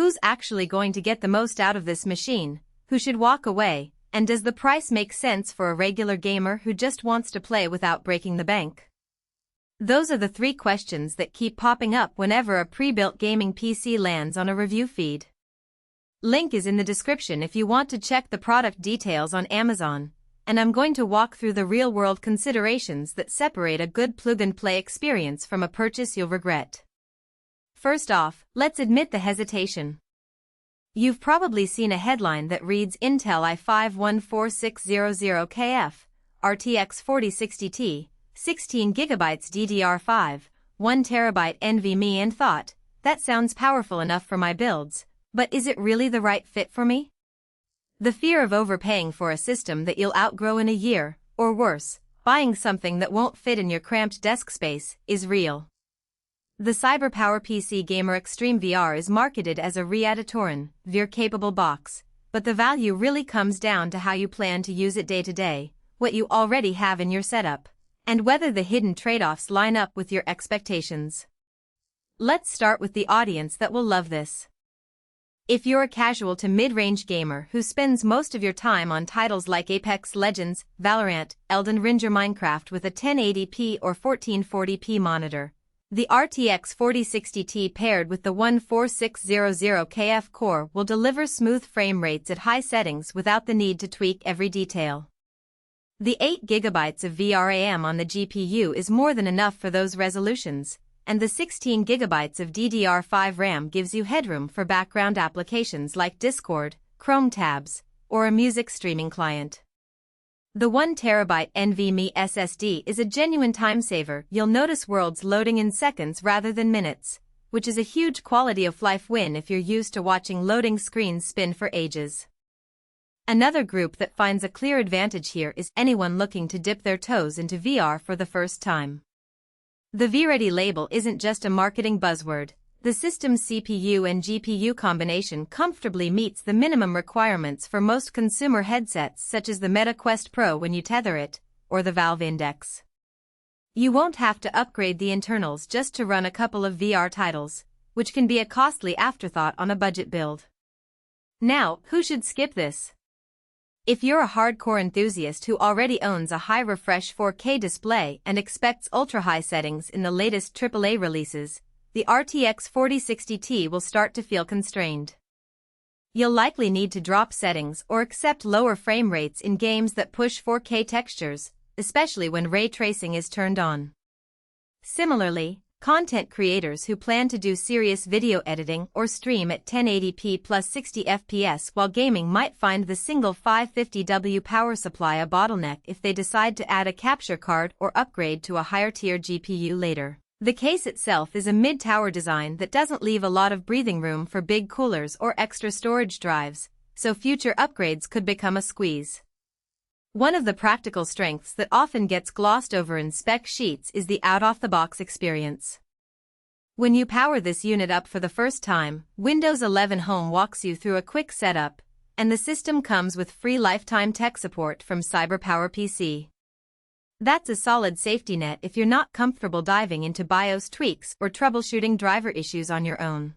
Who's actually going to get the most out of this machine? Who should walk away? And does the price make sense for a regular gamer who just wants to play without breaking the bank? Those are the 3 questions that keep popping up whenever a pre-built gaming PC lands on a review feed. Link is in the description if you want to check the product details on Amazon, and I'm going to walk through the real-world considerations that separate a good plug-and-play experience from a purchase you'll regret. First off, let's admit the hesitation. You've probably seen a headline that reads Intel i5-14600KF, RTX 4060Ti, 16GB DDR5, 1TB NVMe and thought, that sounds powerful enough for my builds, but is it really the right fit for me? The fear of overpaying for a system that you'll outgrow in a year, or worse, buying something that won't fit in your cramped desk space, is real. The CYBERPOWERPC Gamer Xtreme VR is marketed as a readatoran, VR-capable box, but the value really comes down to how you plan to use it day to day, what you already have in your setup, and whether the hidden trade-offs line up with your expectations. Let's start with the audience that will love this. If you're a casual to mid-range gamer who spends most of your time on titles like Apex Legends, Valorant, Elden Ring or Minecraft with a 1080p or 1440p monitor, the RTX 4060 Ti paired with the 14600KF core will deliver smooth frame rates at high settings without the need to tweak every detail. The 8GB of VRAM on the GPU is more than enough for those resolutions, and the 16GB of DDR5 RAM gives you headroom for background applications like Discord, Chrome tabs, or a music streaming client. The 1TB NVMe SSD is a genuine time saver. You'll notice worlds loading in seconds rather than minutes, which is a huge quality of life win if you're used to watching loading screens spin for ages. Another group that finds a clear advantage here is anyone looking to dip their toes into VR for the first time. The V-Ready label isn't just a marketing buzzword. The system's CPU and GPU combination comfortably meets the minimum requirements for most consumer headsets such as the Meta Quest Pro when you tether it, or the Valve Index. You won't have to upgrade the internals just to run a couple of VR titles, which can be a costly afterthought on a budget build. Now, who should skip this? If you're a hardcore enthusiast who already owns a high-refresh 4K display and expects ultra-high settings in the latest AAA releases, the RTX 4060 Ti will start to feel constrained. You'll likely need to drop settings or accept lower frame rates in games that push 4K textures, especially when ray tracing is turned on. Similarly, content creators who plan to do serious video editing or stream at 1080p plus 60 FPS while gaming might find the single 550W power supply a bottleneck if they decide to add a capture card or upgrade to a higher-tier GPU later. The case itself is a mid-tower design that doesn't leave a lot of breathing room for big coolers or extra storage drives, so future upgrades could become a squeeze. One of the practical strengths that often gets glossed over in spec sheets is the out-of-the-box experience. When you power this unit up for the first time, Windows 11 Home walks you through a quick setup, and the system comes with free lifetime tech support from CYBERPOWERPC. That's a solid safety net if you're not comfortable diving into BIOS tweaks or troubleshooting driver issues on your own.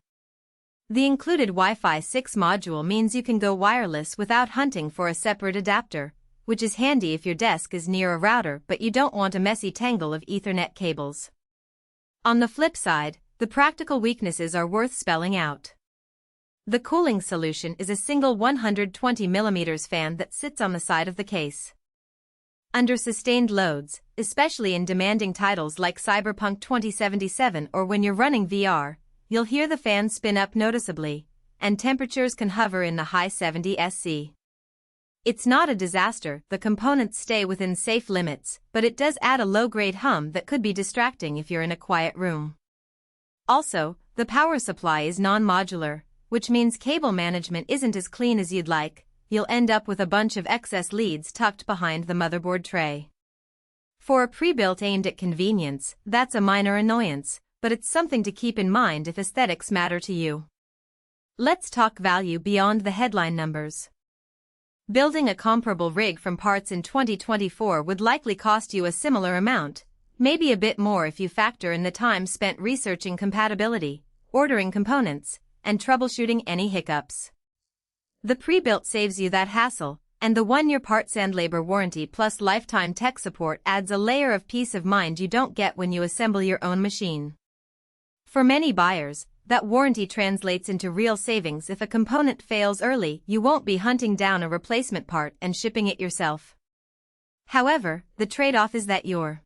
The included Wi-Fi 6 module means you can go wireless without hunting for a separate adapter, which is handy if your desk is near a router but you don't want a messy tangle of Ethernet cables. On the flip side, the practical weaknesses are worth spelling out. The cooling solution is a single 120mm fan that sits on the side of the case. Under sustained loads, especially in demanding titles like Cyberpunk 2077 or when you're running VR, you'll hear the fan spin up noticeably, and temperatures can hover in the high 70s C. It's not a disaster, the components stay within safe limits, but it does add a low-grade hum that could be distracting if you're in a quiet room. Also, the power supply is non-modular, which means cable management isn't as clean as you'd like. You'll end up with a bunch of excess leads tucked behind the motherboard tray. For a pre-built aimed at convenience, that's a minor annoyance, but it's something to keep in mind if aesthetics matter to you. Let's talk value beyond the headline numbers. Building a comparable rig from parts in 2024 would likely cost you a similar amount, maybe a bit more if you factor in the time spent researching compatibility, ordering components, and troubleshooting any hiccups. The pre-built saves you that hassle, and the 1-year parts and labor warranty plus lifetime tech support adds a layer of peace of mind you don't get when you assemble your own machine. For many buyers, that warranty translates into real savings. If a component fails early, you won't be hunting down a replacement part and shipping it yourself. However, the trade-off is that your